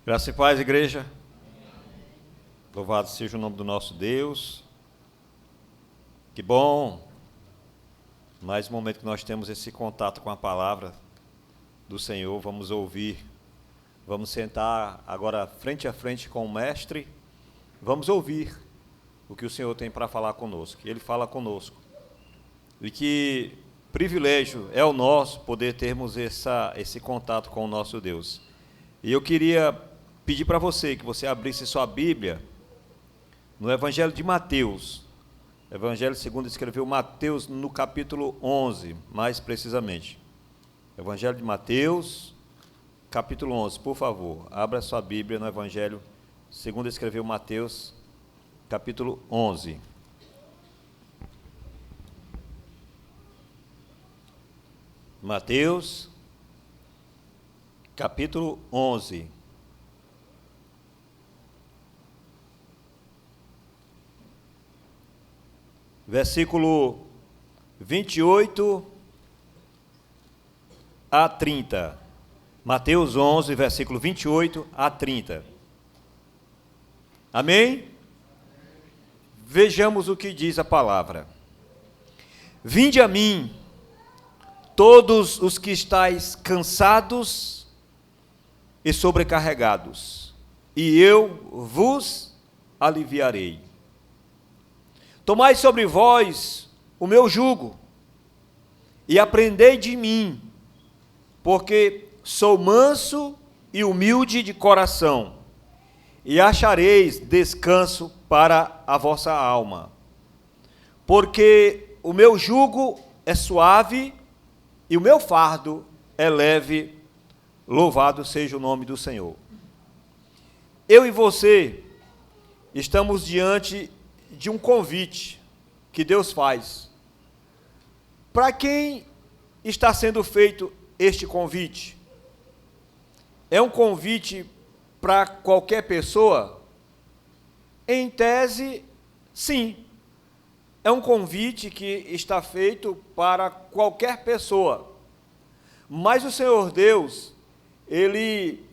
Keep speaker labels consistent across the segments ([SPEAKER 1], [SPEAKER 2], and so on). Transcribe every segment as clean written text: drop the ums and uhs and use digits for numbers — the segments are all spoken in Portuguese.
[SPEAKER 1] Graça e paz, igreja. Louvado seja o nome do nosso Deus. Que bom, mais um momento que nós temos esse contato com a palavra do Senhor. Vamos ouvir, vamos sentar agora frente a frente com o Mestre. Vamos ouvir o que o Senhor tem para falar conosco. Ele fala conosco. E que privilégio é o nosso poder termos esse contato com o nosso Deus. E eu queria pedir para você que você abrisse sua Bíblia no Evangelho de Mateus. Evangelho segundo escreveu Mateus no capítulo 11, mais precisamente. Evangelho de Mateus, capítulo 11, por favor. Abra sua Bíblia no Evangelho segundo escreveu Mateus, capítulo 11. Mateus, capítulo 11. Versículo 28 a 30. Mateus 11, versículo 28 a 30. Amém? Vejamos o que diz a palavra. Vinde a mim, todos os que estáis cansados e sobrecarregados, e eu vos aliviarei. Tomai sobre vós o meu jugo, e aprendei de mim, porque sou manso e humilde de coração, e achareis descanso para a vossa alma. Porque o meu jugo é suave, e o meu fardo é leve, louvado seja o nome do Senhor. Eu e você estamos diante de um convite que Deus faz. Para quem está sendo feito este convite? É um convite para qualquer pessoa? Em tese, sim. É um convite que está feito para qualquer pessoa. Mas o Senhor Deus, Ele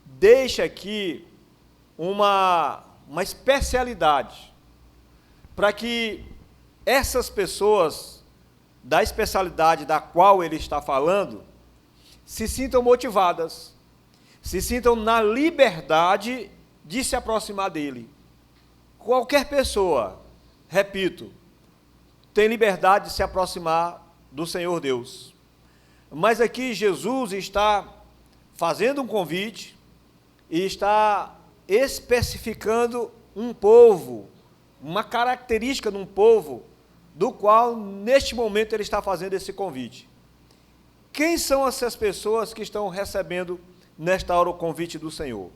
[SPEAKER 1] deixa aqui uma especialidade, para que essas pessoas, da especialidade da qual Ele está falando, se sintam motivadas, se sintam na liberdade de se aproximar dEle. Qualquer pessoa, repito, tem liberdade de se aproximar do Senhor Deus. Mas aqui Jesus está fazendo um convite e está especificando um povo, uma característica de um povo, do qual, neste momento, ele está fazendo esse convite. Quem são essas pessoas que estão recebendo, nesta hora, o convite do Senhor?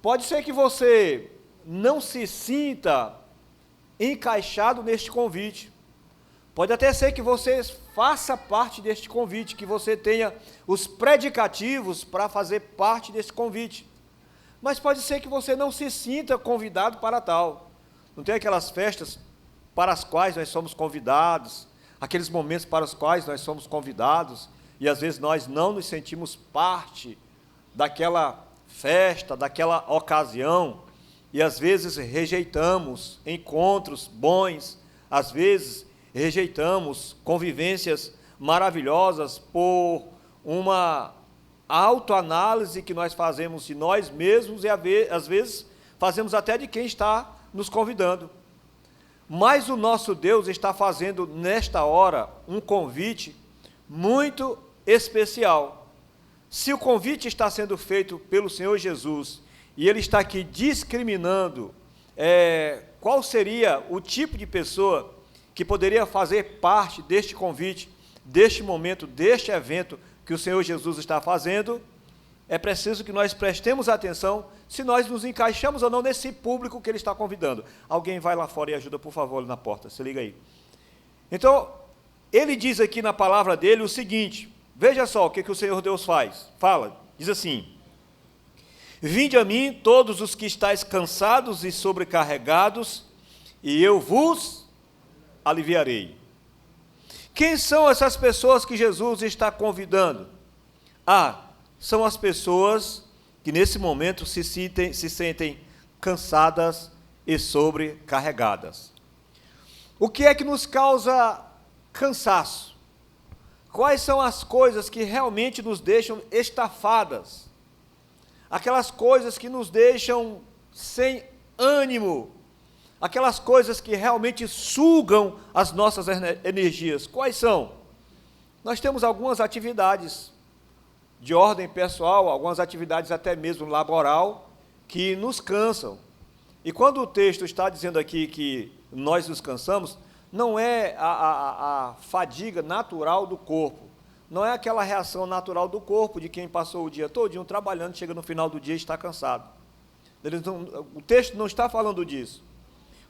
[SPEAKER 1] Pode ser que você não se sinta encaixado neste convite. Pode até ser que você faça parte deste convite, que você tenha os predicativos para fazer parte desse convite. Mas pode ser que você não se sinta convidado para tal. Não tem aquelas festas para as quais nós somos convidados, aqueles momentos para os quais nós somos convidados, e às vezes nós não nos sentimos parte daquela festa, daquela ocasião, e às vezes rejeitamos encontros bons, às vezes rejeitamos convivências maravilhosas por uma autoanálise que nós fazemos de nós mesmos e às vezes fazemos até de quem está nos convidando. Mas o nosso Deus está fazendo nesta hora um convite muito especial. Se o convite está sendo feito pelo Senhor Jesus e Ele está aqui discriminando qual seria o tipo de pessoa que poderia fazer parte deste convite, deste momento, deste evento que o Senhor Jesus está fazendo, é preciso que nós prestemos atenção se nós nos encaixamos ou não nesse público que Ele está convidando. Alguém vai lá fora e ajuda, por favor, ali na porta, se liga aí. Então, Ele diz aqui na palavra dEle o seguinte, veja só o que o Senhor Deus fala, diz assim: vinde a mim todos os que estáis cansados e sobrecarregados, e eu vos aliviarei. Quem são essas pessoas que Jesus está convidando? São as pessoas que nesse momento se sentem cansadas e sobrecarregadas. O que é que nos causa cansaço? Quais são as coisas que realmente nos deixam estafadas? Aquelas coisas que nos deixam sem ânimo, aquelas coisas que realmente sugam as nossas energias. Quais são? Nós temos algumas atividades de ordem pessoal, algumas atividades até mesmo laboral, que nos cansam. E quando o texto está dizendo aqui que nós nos cansamos, não é a fadiga natural do corpo, não é aquela reação natural do corpo de quem passou o dia todinho trabalhando, chega no final do dia e está cansado. O texto não está falando disso.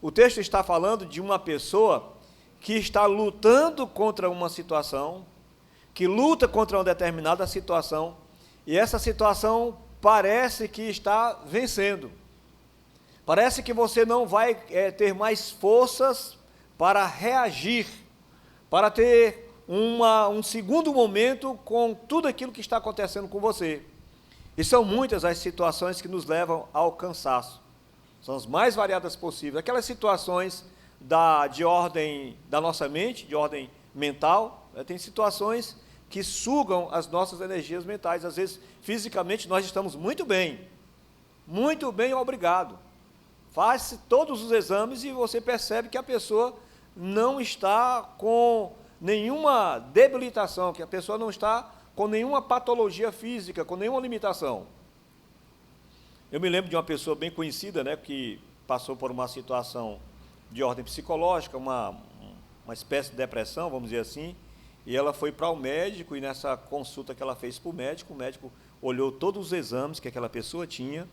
[SPEAKER 1] O texto está falando de uma pessoa que está lutando contra uma situação, que luta contra uma determinada situação, e essa situação parece que está vencendo. Parece que você não vai ter mais forças para reagir, para ter um segundo momento com tudo aquilo que está acontecendo com você. E são muitas as situações que nos levam ao cansaço. São as mais variadas possíveis. Aquelas situações de ordem da nossa mente, de ordem mental, tem situações que sugam as nossas energias mentais. Às vezes, fisicamente, nós estamos muito bem, obrigado. Faz todos os exames e você percebe que a pessoa não está com nenhuma debilitação, que a pessoa não está com nenhuma patologia física, com nenhuma limitação. Eu me lembro de uma pessoa bem conhecida, né, que passou por uma situação de ordem psicológica, uma espécie de depressão, vamos dizer assim, e ela foi para o médico, e nessa consulta que ela fez para o médico olhou todos os exames que aquela pessoa tinha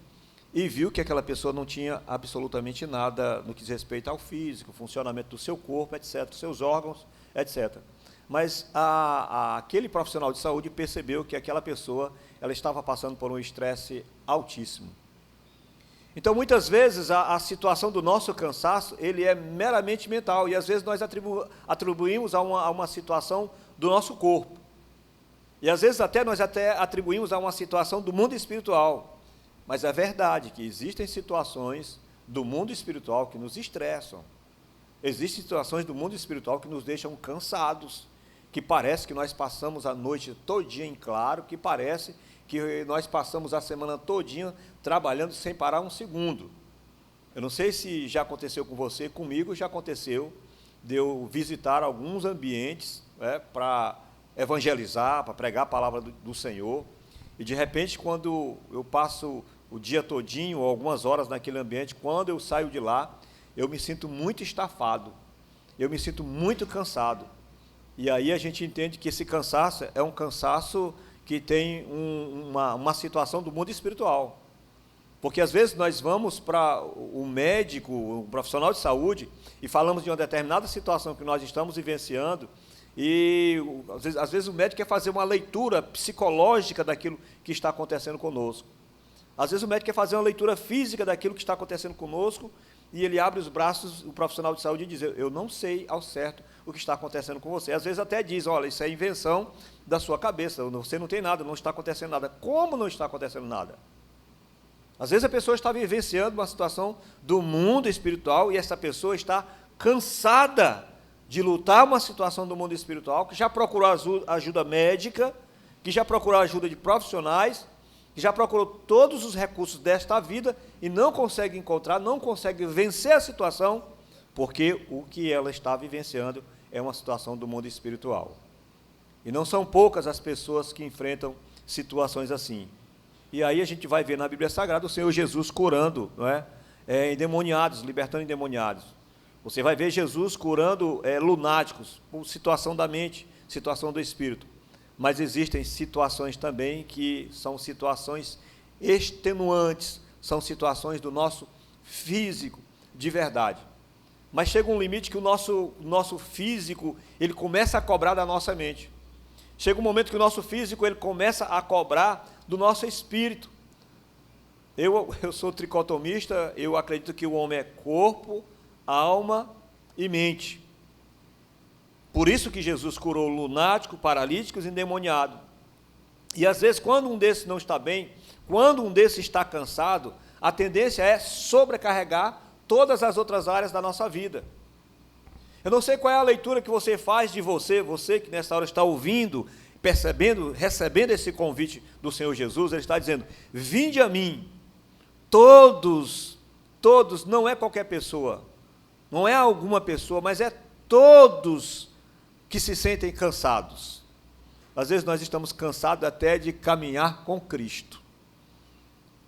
[SPEAKER 1] e viu que aquela pessoa não tinha absolutamente nada no que diz respeito ao físico, funcionamento do seu corpo, etc., dos seus órgãos, etc. Mas aquele profissional de saúde percebeu que aquela pessoa ela estava passando por um estresse altíssimo. Então, muitas vezes, a situação do nosso cansaço, ele é meramente mental, e às vezes nós atribuímos a uma situação do nosso corpo. E às vezes nós atribuímos a uma situação do mundo espiritual. Mas é verdade que existem situações do mundo espiritual que nos estressam. Existem situações do mundo espiritual que nos deixam cansados, que parece que nós passamos a noite todinha em claro, que parece que nós passamos a semana todinha trabalhando sem parar um segundo. Eu não sei se já aconteceu com você, comigo já aconteceu, de eu visitar alguns ambientes para evangelizar, para pregar a palavra do Senhor, e de repente, quando eu passo o dia todinho, ou algumas horas naquele ambiente, quando eu saio de lá, eu me sinto muito estafado, eu me sinto muito cansado. E aí a gente entende que esse cansaço é um cansaço que tem uma situação do mundo espiritual. Porque às vezes nós vamos para o médico, o profissional de saúde, e falamos de uma determinada situação que nós estamos vivenciando, e às vezes o médico quer fazer uma leitura psicológica daquilo que está acontecendo conosco. Às vezes o médico quer fazer uma leitura física daquilo que está acontecendo conosco, e ele abre os braços, o profissional de saúde, e diz: eu não sei ao certo o que está acontecendo com você. Às vezes até diz: olha, isso é invenção da sua cabeça, você não tem nada, não está acontecendo nada. Como não está acontecendo nada? Às vezes a pessoa está vivenciando uma situação do mundo espiritual, e essa pessoa está cansada de lutar uma situação do mundo espiritual, que já procurou ajuda médica, que já procurou ajuda de profissionais, que já procurou todos os recursos desta vida e não consegue encontrar, não consegue vencer a situação, porque o que ela está vivenciando é uma situação do mundo espiritual. E não são poucas as pessoas que enfrentam situações assim. E aí a gente vai ver na Bíblia Sagrada o Senhor Jesus curando, não é? Endemoniados, libertando endemoniados. Você vai ver Jesus curando lunáticos, por situação da mente, situação do espírito. Mas existem situações também que são situações extenuantes, são situações do nosso físico de verdade. Mas chega um limite que o nosso físico, ele começa a cobrar da nossa mente. Chega um momento que o nosso físico, ele começa a cobrar do nosso espírito. Eu sou tricotomista, eu acredito que o homem é corpo, alma e mente. Por isso que Jesus curou lunático, paralíticos e endemoniado. E às vezes, quando um desses não está bem, quando um desses está cansado, a tendência é sobrecarregar todas as outras áreas da nossa vida. Eu não sei qual é a leitura que você faz de você que nessa hora está ouvindo, percebendo, recebendo esse convite do Senhor Jesus. Ele está dizendo: vinde a mim, todos, não é qualquer pessoa, não é alguma pessoa, mas é todos que se sentem cansados. Às vezes nós estamos cansados até de caminhar com Cristo.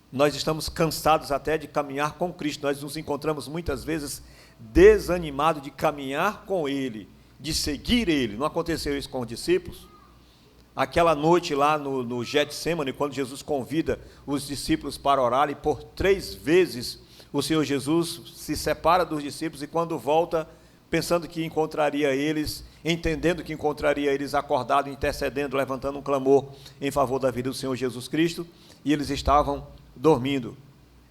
[SPEAKER 1] Nós estamos cansados até de caminhar com Cristo. Nós nos encontramos muitas vezes desanimados de caminhar com Ele, de seguir Ele. Não aconteceu isso com os discípulos? Aquela noite lá no Getsêmani, quando Jesus convida os discípulos para orar, e por 3 vezes o Senhor Jesus se separa dos discípulos, e quando volta, pensando que encontraria eles, entendendo que encontraria eles acordados, intercedendo, levantando um clamor em favor da vida do Senhor Jesus Cristo, e eles estavam dormindo.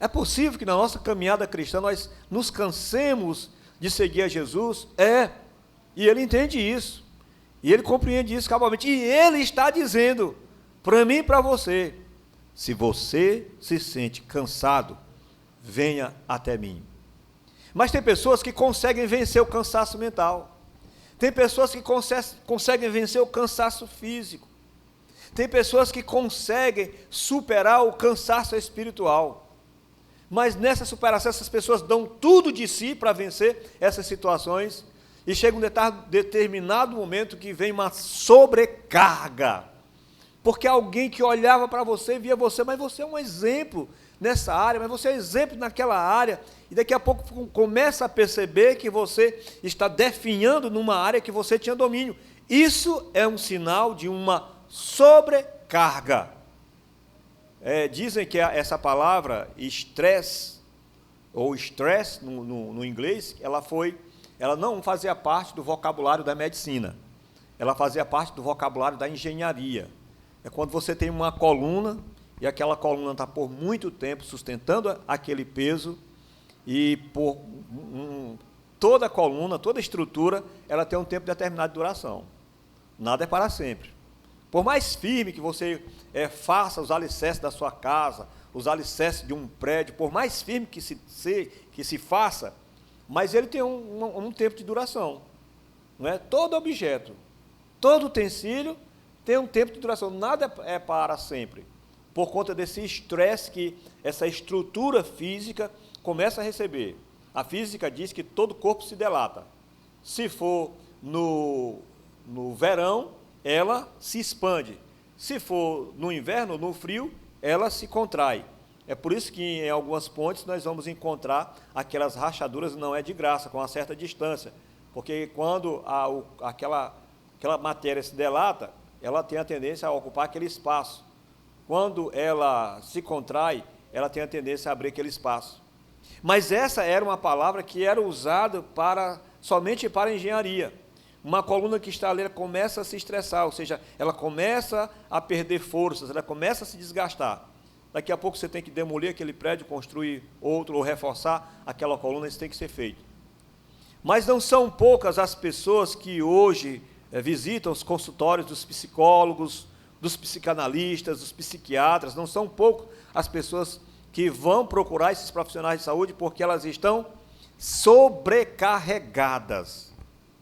[SPEAKER 1] É possível que na nossa caminhada cristã nós nos cansemos de seguir a Jesus? E Ele entende isso, e Ele compreende isso cabalmente, e Ele está dizendo para mim e para você: se você se sente cansado, venha até mim. Mas tem pessoas que conseguem vencer o cansaço mental, tem pessoas que conseguem vencer o cansaço físico, tem pessoas que conseguem superar o cansaço espiritual, mas nessa superação essas pessoas dão tudo de si para vencer essas situações, e chega um determinado momento que vem uma sobrecarga, porque alguém que olhava para você, via você, mas você é um exemplo nessa área, mas você é exemplo naquela área, e daqui a pouco começa a perceber que você está definhando numa área que você tinha domínio. Isso é um sinal de uma sobrecarga. Dizem que essa palavra estresse, ou stress no inglês, ela não fazia parte do vocabulário da medicina, ela fazia parte do vocabulário da engenharia. É quando você tem uma coluna, e aquela coluna está por muito tempo sustentando aquele peso, e por toda a coluna, toda a estrutura, ela tem um tempo determinado de duração. Nada é para sempre. Por mais firme que você faça os alicerces da sua casa, os alicerces de um prédio, por mais firme que se faça, mas ele tem um tempo de duração. Não é? Todo objeto, todo utensílio tem um tempo de duração. Nada é para sempre, por conta desse estresse que essa estrutura física começa a receber. A física diz que todo corpo se dilata. Se for no verão, ela se expande. Se for no inverno, no frio, ela se contrai. É por isso que em algumas pontes nós vamos encontrar aquelas rachaduras, não é de graça, com uma certa distância, porque quando aquela matéria se dilata, ela tem a tendência a ocupar aquele espaço. Quando ela se contrai, ela tem a tendência a abrir aquele espaço. Mas essa era uma palavra que era usada somente para a engenharia. Uma coluna que está ali, ela começa a se estressar, ou seja, ela começa a perder forças, ela começa a se desgastar. Daqui a pouco você tem que demolir aquele prédio, construir outro, ou reforçar aquela coluna, isso tem que ser feito. Mas não são poucas as pessoas que hoje visitam os consultórios dos psicólogos, dos psicanalistas, dos psiquiatras, não são poucas as pessoas que vão procurar esses profissionais de saúde porque elas estão sobrecarregadas.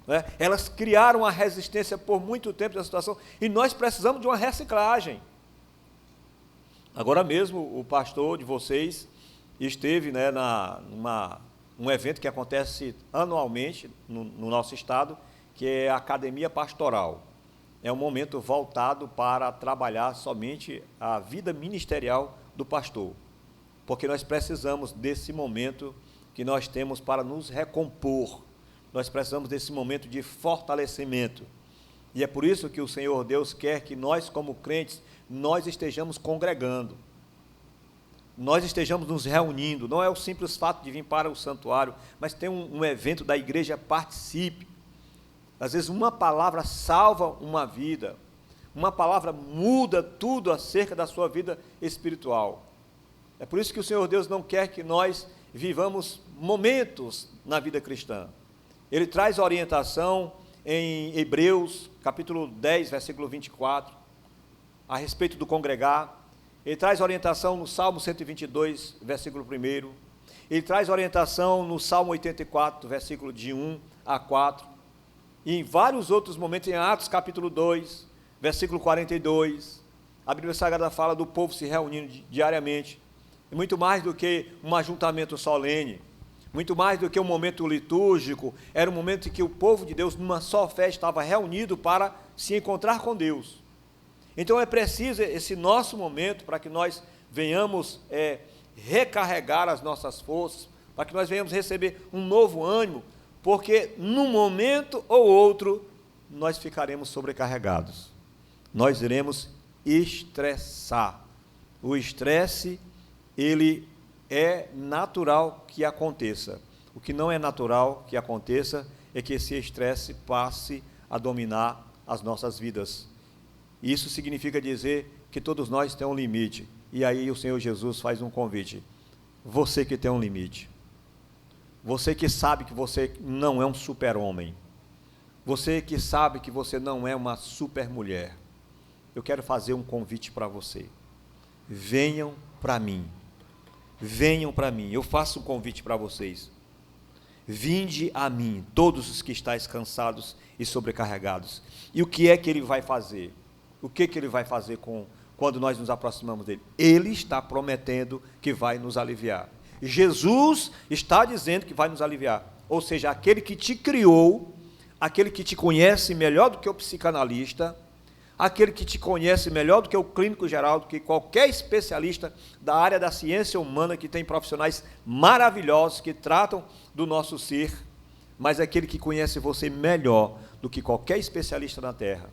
[SPEAKER 1] Né? Elas criaram uma resistência por muito tempo da situação, e nós precisamos de uma reciclagem. Agora mesmo, o pastor de vocês esteve, né, num evento que acontece anualmente no nosso estado, que é a Academia Pastoral. É um momento voltado para trabalhar somente a vida ministerial do pastor, porque nós precisamos desse momento que nós temos para nos recompor, nós precisamos desse momento de fortalecimento, e é por isso que o Senhor Deus quer que nós, como crentes, nós estejamos congregando, nós estejamos nos reunindo. Não é o simples fato de vir para o santuário, mas tem um evento da igreja, participe. Às vezes uma palavra salva uma vida, uma palavra muda tudo acerca da sua vida espiritual. É por isso que o Senhor Deus não quer que nós vivamos momentos na vida cristã. Ele traz orientação em Hebreus, capítulo 10, versículo 24. a respeito do congregar, ele traz orientação no Salmo 122, versículo 1, ele traz orientação no Salmo 84, versículo de 1 a 4, e em vários outros momentos, em Atos capítulo 2, versículo 42, a Bíblia Sagrada fala do povo se reunindo diariamente, e muito mais do que um ajuntamento solene, muito mais do que um momento litúrgico, era um momento em que o povo de Deus, numa só fé, estava reunido para se encontrar com Deus. Então é preciso esse nosso momento para que nós venhamos recarregar as nossas forças, para que nós venhamos receber um novo ânimo, porque num momento ou outro nós ficaremos sobrecarregados, nós iremos estressar. O estresse, ele é natural que aconteça. O que não é natural que aconteça é que esse estresse passe a dominar as nossas vidas. Isso significa dizer que todos nós temos um limite. E aí o Senhor Jesus faz um convite. Você que tem um limite. Você que sabe que você não é um super-homem. Você que sabe que você não é uma super-mulher. Eu quero fazer um convite para você. Venham para mim. Venham para mim. Eu faço um convite para vocês. Vinde a mim, todos os que estáis cansados e sobrecarregados. E o que é que ele vai fazer? O que ele vai fazer quando nós nos aproximamos dele? Ele está prometendo que vai nos aliviar. Jesus está dizendo que vai nos aliviar. Ou seja, aquele que te criou, aquele que te conhece melhor do que o psicanalista, aquele que te conhece melhor do que o clínico geral, do que qualquer especialista da área da ciência humana, que tem profissionais maravilhosos que tratam do nosso ser, mas aquele que conhece você melhor do que qualquer especialista na Terra,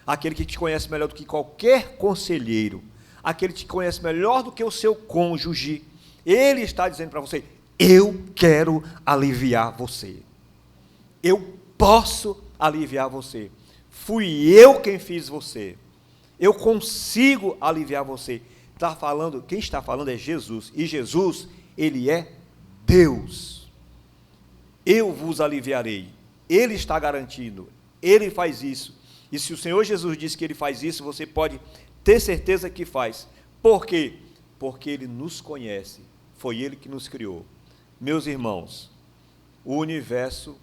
[SPEAKER 1] aquele que te conhece melhor do que qualquer conselheiro, aquele que te conhece melhor do que o seu cônjuge, ele está dizendo para você: eu quero aliviar você, eu posso aliviar você, fui eu quem fiz você, eu consigo aliviar você. Quem está falando é Jesus, e Jesus, ele é Deus. Eu vos aliviarei, ele está garantindo, ele faz isso. E se o Senhor Jesus disse que ele faz isso, você pode ter certeza que faz. Por quê? Porque ele nos conhece, foi ele que nos criou. Meus irmãos, o universo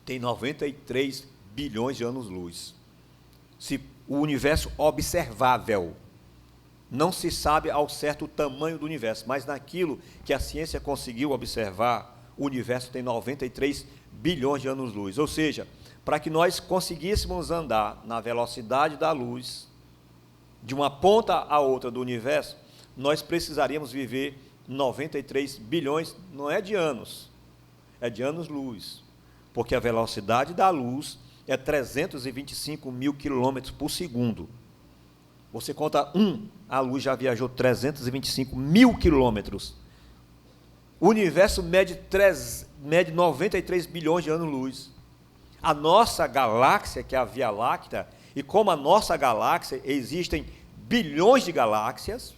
[SPEAKER 1] tem 93 bilhões de anos-luz. Se o universo observável, não se sabe ao certo o tamanho do universo, mas naquilo que a ciência conseguiu observar, o universo tem 93 bilhões de anos-luz. Ou seja, para que nós conseguíssemos andar na velocidade da luz, de uma ponta a outra do universo, nós precisaríamos viver 93 bilhões, não é de anos, é de anos-luz, porque a velocidade da luz é 325 mil quilômetros por segundo. Você conta a luz já viajou 325 mil quilômetros. O universo mede 93 bilhões de anos-luz. A nossa galáxia, que é a Via Láctea, e como a nossa galáxia, existem bilhões de galáxias,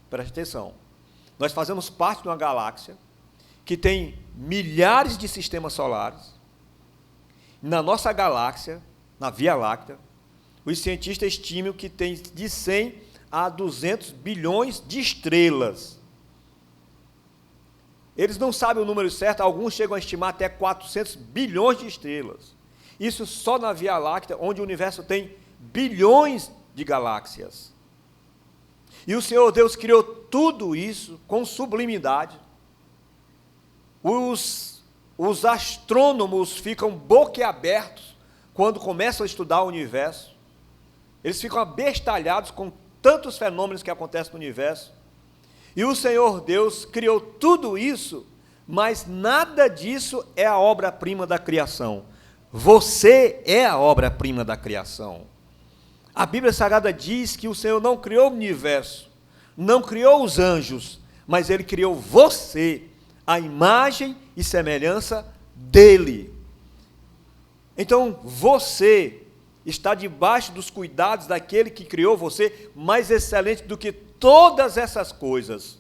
[SPEAKER 1] preste atenção, nós fazemos parte de uma galáxia que tem milhares de sistemas solares. Na nossa galáxia, na Via Láctea, os cientistas estimam que tem de 100 a 200 bilhões de estrelas. Eles não sabem o número certo, alguns chegam a estimar até 400 bilhões de estrelas. Isso só na Via Láctea, onde o universo tem bilhões de galáxias. E o Senhor Deus criou tudo isso com sublimidade. Os astrônomos ficam boquiabertos quando começam a estudar o universo. Eles ficam abestalhados com tantos fenômenos que acontecem no universo. E o Senhor Deus criou tudo isso, mas nada disso é a obra-prima da criação. Você é a obra-prima da criação. A Bíblia Sagrada diz que o Senhor não criou o universo, não criou os anjos, mas Ele criou você, a imagem e semelhança dEle. Então, você está debaixo dos cuidados daquele que criou você, mais excelente do que todas essas coisas.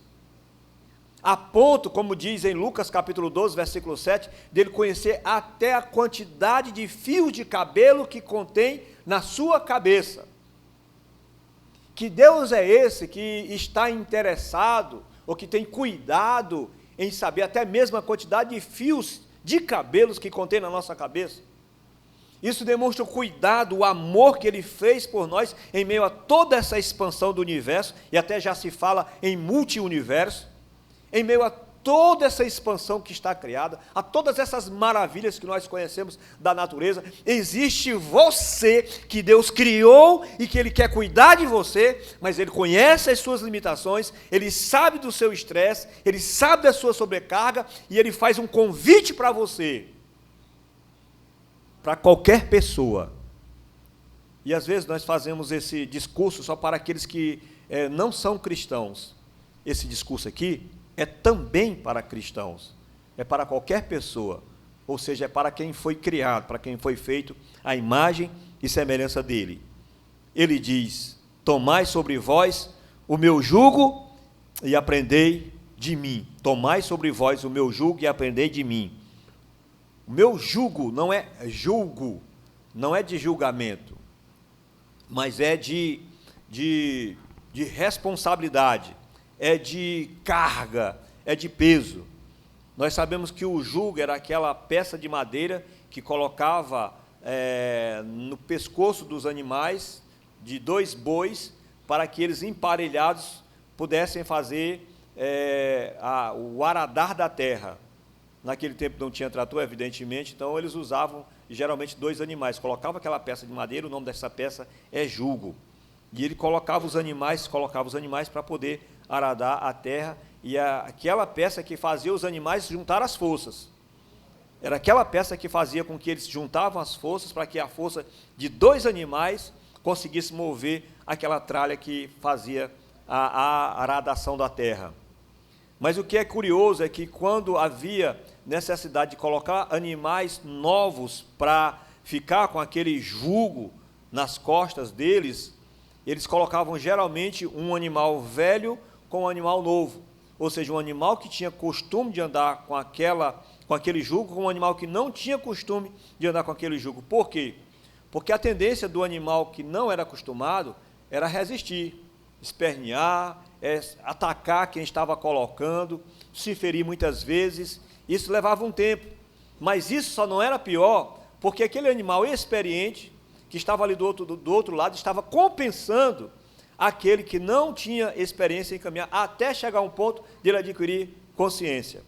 [SPEAKER 1] A ponto, como diz em Lucas capítulo 12, versículo 7, dele conhecer até a quantidade de fios de cabelo que contém na sua cabeça. Que Deus é esse que está interessado, ou que tem cuidado em saber até mesmo a quantidade de fios de cabelos que contém na nossa cabeça? Isso demonstra o cuidado, o amor que Ele fez por nós em meio a toda essa expansão do universo, e até já se fala em multi-universo, em meio a toda essa expansão que está criada, a todas essas maravilhas que nós conhecemos da natureza, existe você que Deus criou e que Ele quer cuidar de você, mas Ele conhece as suas limitações, Ele sabe do seu estresse, Ele sabe da sua sobrecarga, e Ele faz um convite para você, para qualquer pessoa. E às vezes nós fazemos esse discurso só para aqueles que não são cristãos. Esse discurso aqui é também para cristãos, é para qualquer pessoa, ou seja, é para quem foi criado, para quem foi feito a imagem e semelhança dele. Ele diz: tomai sobre vós o meu jugo e aprendei de mim. Tomai sobre vós o meu jugo e aprendei de mim. O meu jugo não é julgo, não é de julgamento, mas é de responsabilidade, é de carga, é de peso. Nós sabemos que o jugo era aquela peça de madeira que colocava no pescoço dos animais, de 2 bois, para que eles emparelhados pudessem fazer o aradar da terra. Naquele tempo não tinha trator, evidentemente, então eles usavam geralmente 2 animais. Colocava aquela peça de madeira, o nome dessa peça é jugo. E ele colocava os animais para poder aradar a terra, e aquela peça que fazia os animais juntar as forças. Era aquela peça que fazia com que eles juntavam as forças para que a força de 2 animais conseguisse mover aquela tralha que fazia a aradação da terra. Mas o que é curioso é que quando havia necessidade de colocar animais novos para ficar com aquele jugo nas costas deles, eles colocavam geralmente um animal velho com um animal novo, ou seja, um animal que tinha costume de andar com aquele jugo, com um animal que não tinha costume de andar com aquele jugo. Por quê? Porque a tendência do animal que não era acostumado era resistir, espernear, atacar quem estava colocando, se ferir muitas vezes. Isso levava um tempo, mas isso só não era pior porque aquele animal experiente que estava ali do outro lado estava compensando aquele que não tinha experiência em caminhar, até chegar a um ponto de ele adquirir consciência.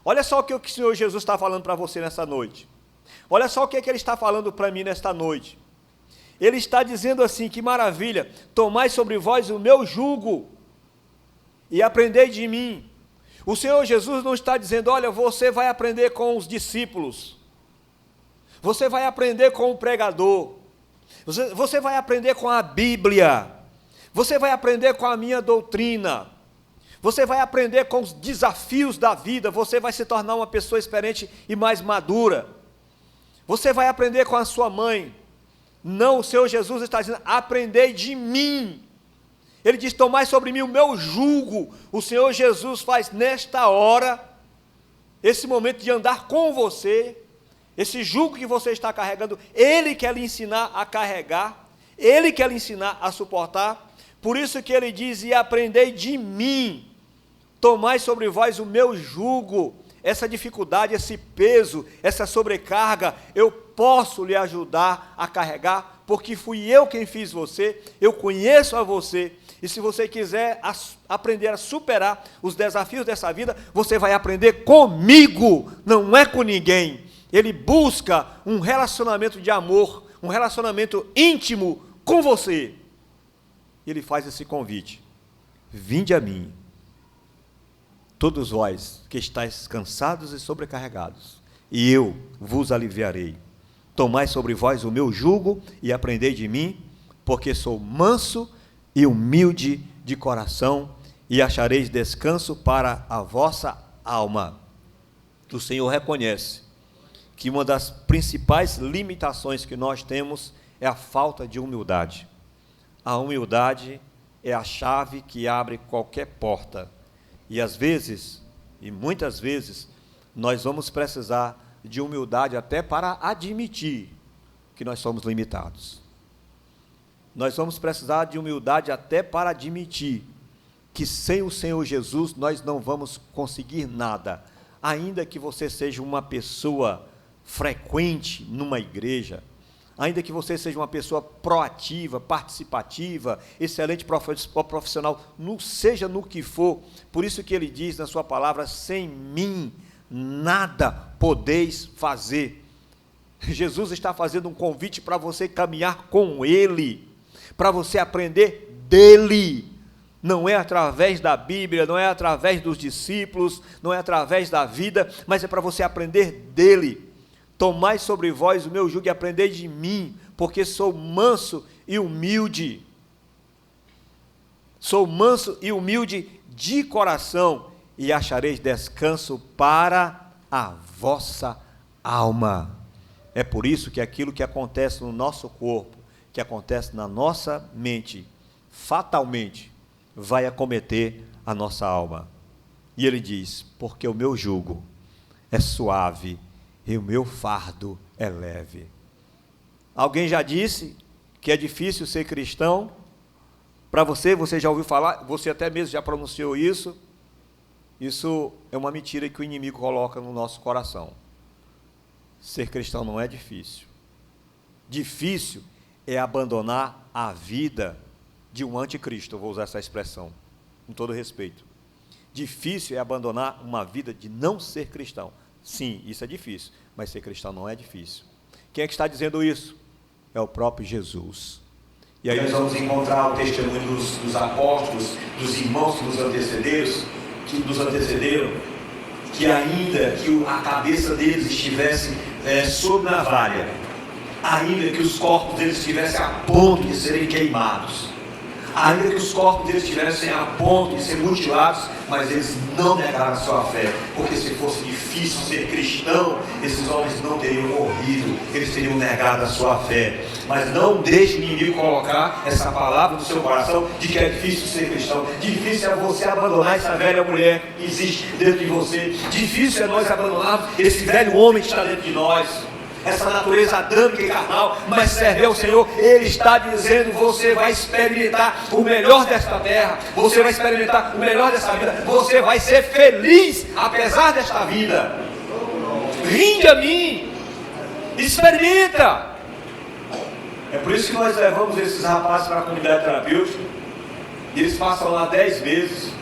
[SPEAKER 1] Olha só o que o Senhor Jesus está falando para você nessa noite. Olha só o que Ele está falando para mim nesta noite. Ele está dizendo assim: que maravilha, tomai sobre vós o meu jugo e aprendei de mim. O Senhor Jesus não está dizendo: olha, você vai aprender com os discípulos, você vai aprender com o pregador, você vai aprender com a Bíblia, você vai aprender com a minha doutrina, você vai aprender com os desafios da vida, você vai se tornar uma pessoa experiente e mais madura, você vai aprender com a sua mãe. Não, o Senhor Jesus está dizendo: aprendei de mim. Ele diz: tomai sobre mim o meu jugo. O Senhor Jesus faz nesta hora, esse momento de andar com você, esse jugo que você está carregando, Ele quer lhe ensinar a carregar, Ele quer lhe ensinar a suportar. Por isso que Ele diz: e aprendei de mim, tomai sobre vós o meu jugo. Essa dificuldade, esse peso, essa sobrecarga, eu posso lhe ajudar a carregar, porque fui eu quem fiz você, eu conheço a você, e se você quiser aprender a superar os desafios dessa vida, você vai aprender comigo, não é com ninguém. Ele busca um relacionamento de amor, um relacionamento íntimo com você. Ele faz esse convite: vinde a mim, todos vós que estáis cansados e sobrecarregados, e eu vos aliviarei. Tomai sobre vós o meu jugo e aprendei de mim, porque sou manso e humilde de coração, e achareis descanso para a vossa alma. O Senhor reconhece que uma das principais limitações que nós temos é a falta de humildade. A humildade é a chave que abre qualquer porta. E às vezes, e muitas vezes, nós vamos precisar de humildade até para admitir que nós somos limitados. Nós vamos precisar de humildade até para admitir que sem o Senhor Jesus nós não vamos conseguir nada. Ainda que você seja uma pessoa frequente numa igreja, ainda que você seja uma pessoa proativa, participativa, excelente profissional, seja no que for, por isso que ele diz na sua palavra, sem mim nada podeis fazer. Jesus está fazendo um convite para você caminhar com ele, para você aprender dele. Não é através da Bíblia, não é através dos discípulos, não é através da vida, mas é para você aprender dele. Tomai sobre vós o meu jugo e aprendei de mim, porque sou manso e humilde. Sou manso e humilde de coração, e achareis descanso para a vossa alma. É por isso que aquilo que acontece no nosso corpo, que acontece na nossa mente, fatalmente, vai acometer a nossa alma. E ele diz, porque o meu jugo é suave e o meu fardo é leve. Alguém já disse que é difícil ser cristão? Para você, você já ouviu falar? Você até mesmo já pronunciou isso? Isso é uma mentira que o inimigo coloca no nosso coração. Ser cristão não é difícil. Difícil é abandonar a vida de um anticristo, eu vou usar essa expressão, com todo respeito. Difícil é abandonar uma vida de não ser cristão. Sim, isso é difícil, mas ser cristão não é difícil. Quem é que está dizendo isso? É o próprio Jesus. E aí nós vamos encontrar o testemunho dos apóstolos, dos irmãos que nos antecederam, que ainda que a cabeça deles estivesse sob navalha, ainda que os corpos deles estivessem a ponto de serem queimados, ainda que os corpos deles estivessem a ponto de ser mutilados, mas eles não negaram a sua fé, porque se fosse difícil ser cristão, esses homens não teriam morrido, eles teriam negado a sua fé. Mas não deixe o inimigo colocar essa palavra no seu coração, de que é difícil ser cristão. Difícil é você abandonar essa velha mulher que existe dentro de você, difícil é nós abandonarmos esse velho homem que está dentro de nós, essa natureza adâmica e carnal, mas serve ao Senhor. Ele está dizendo, você vai experimentar o melhor desta terra, você vai experimentar o melhor dessa vida, você vai ser feliz apesar desta vida. Vinde a mim, experimenta. É por isso que nós levamos esses rapazes para a comunidade terapêutica, e eles passam lá 10 meses,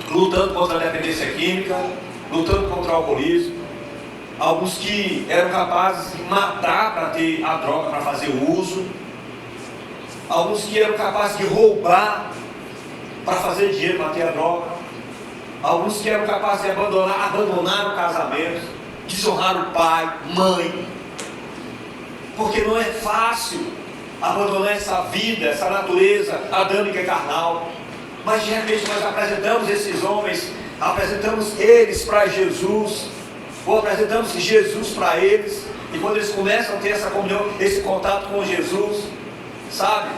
[SPEAKER 1] lutando contra a dependência química, lutando contra o alcoolismo. Alguns que eram capazes de matar para ter a droga, para fazer uso. Alguns que eram capazes de roubar para fazer dinheiro, para ter a droga. Alguns que eram capazes de abandonar o casamento, desonrar o pai, mãe. Porque não é fácil abandonar essa vida, essa natureza adâmica e carnal. Mas de repente nós apresentamos esses homens, apresentamos eles para Jesus, ou apresentamos Jesus para eles, e quando eles começam a ter essa comunhão, esse contato com Jesus, sabe,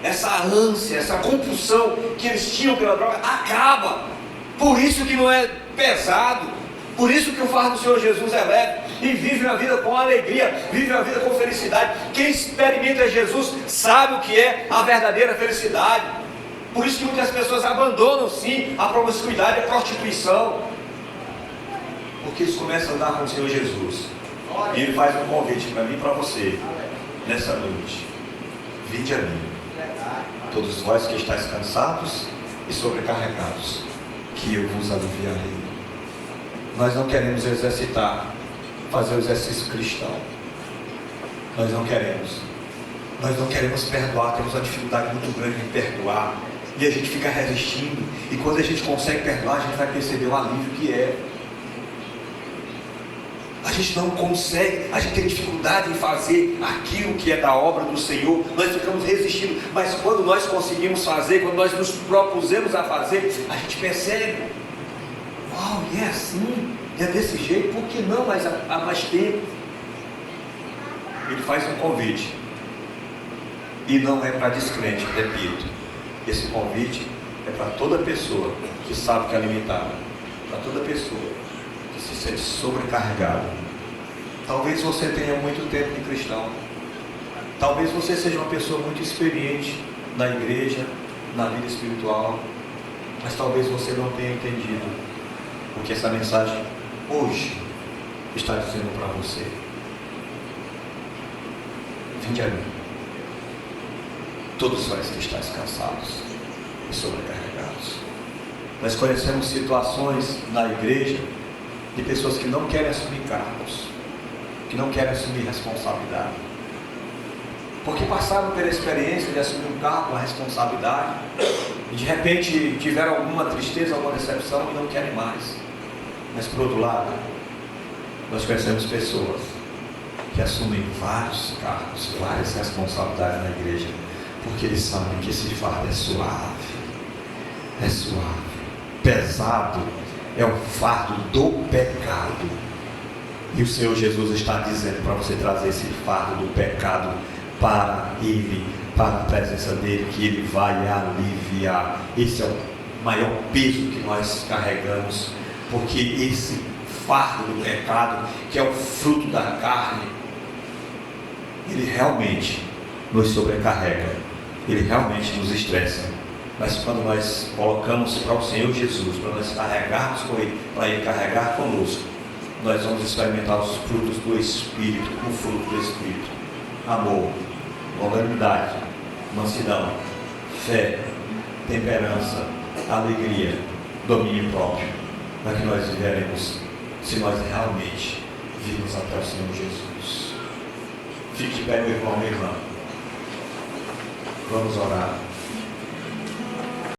[SPEAKER 1] essa ânsia, essa compulsão que eles tinham pela droga, acaba. Por isso que não é pesado, por isso que o fardo do Senhor Jesus é leve, e vive a vida com alegria, vive a vida com felicidade. Quem experimenta Jesus sabe o que é a verdadeira felicidade. Por isso que muitas pessoas abandonam sim a promiscuidade, a prostituição, porque eles começam a andar com o Senhor Jesus. E Ele faz um convite para mim e para você, nessa noite. Vinde a mim, todos vós que estáis cansados e sobrecarregados, que eu vos aliviarei. Nós não queremos fazer o exercício cristão. Nós não queremos perdoar, temos uma dificuldade muito grande em perdoar, e a gente fica resistindo, e quando a gente consegue perdoar, a gente vai perceber o alívio que é. A gente não consegue, a gente tem dificuldade em fazer aquilo que é da obra do Senhor, nós ficamos resistindo, mas quando nós conseguimos fazer, quando nós nos propusemos a fazer, a gente percebe, uau, e é assim, é desse jeito, por que não há mais tempo? Ele faz um convite, e não é para descrente, repito, esse convite é para toda pessoa que sabe que é limitada, para toda pessoa que se sente sobrecarregado. Talvez você tenha muito tempo de cristão, Talvez você seja uma pessoa muito experiente na igreja, na vida espiritual, mas talvez você não tenha entendido o que essa mensagem hoje está dizendo para você. Vinde a mim, todos vós que estáis cansados e sobrecarregados. Nós conhecemos situações na igreja de pessoas que não querem assumir cargos, que não querem assumir responsabilidade, porque passaram pela experiência de assumir um cargo, uma responsabilidade, e de repente tiveram alguma tristeza, alguma decepção e não querem mais. Mas por outro lado, nós conhecemos pessoas que assumem vários cargos, várias responsabilidades na igreja, porque eles sabem que esse fardo é suave, pesado, é o fardo do pecado. E o Senhor Jesus está dizendo para você trazer esse fardo do pecado para Ele, para a presença dEle, que Ele vai aliviar. Esse é o maior peso que nós carregamos, porque esse fardo do pecado, que é o fruto da carne, ele realmente nos sobrecarrega, ele realmente nos estressa. Mas quando nós colocamos para o Senhor Jesus, para nós carregarmos com Ele, para Ele carregar conosco, nós vamos experimentar os frutos do Espírito, o fruto do Espírito: amor, longanimidade, mansidão, fé, temperança, alegria, domínio próprio, para que nós viveremos, se nós realmente virmos até o Senhor Jesus. Fique de pé, meu irmão, minha irmã. Vamos orar.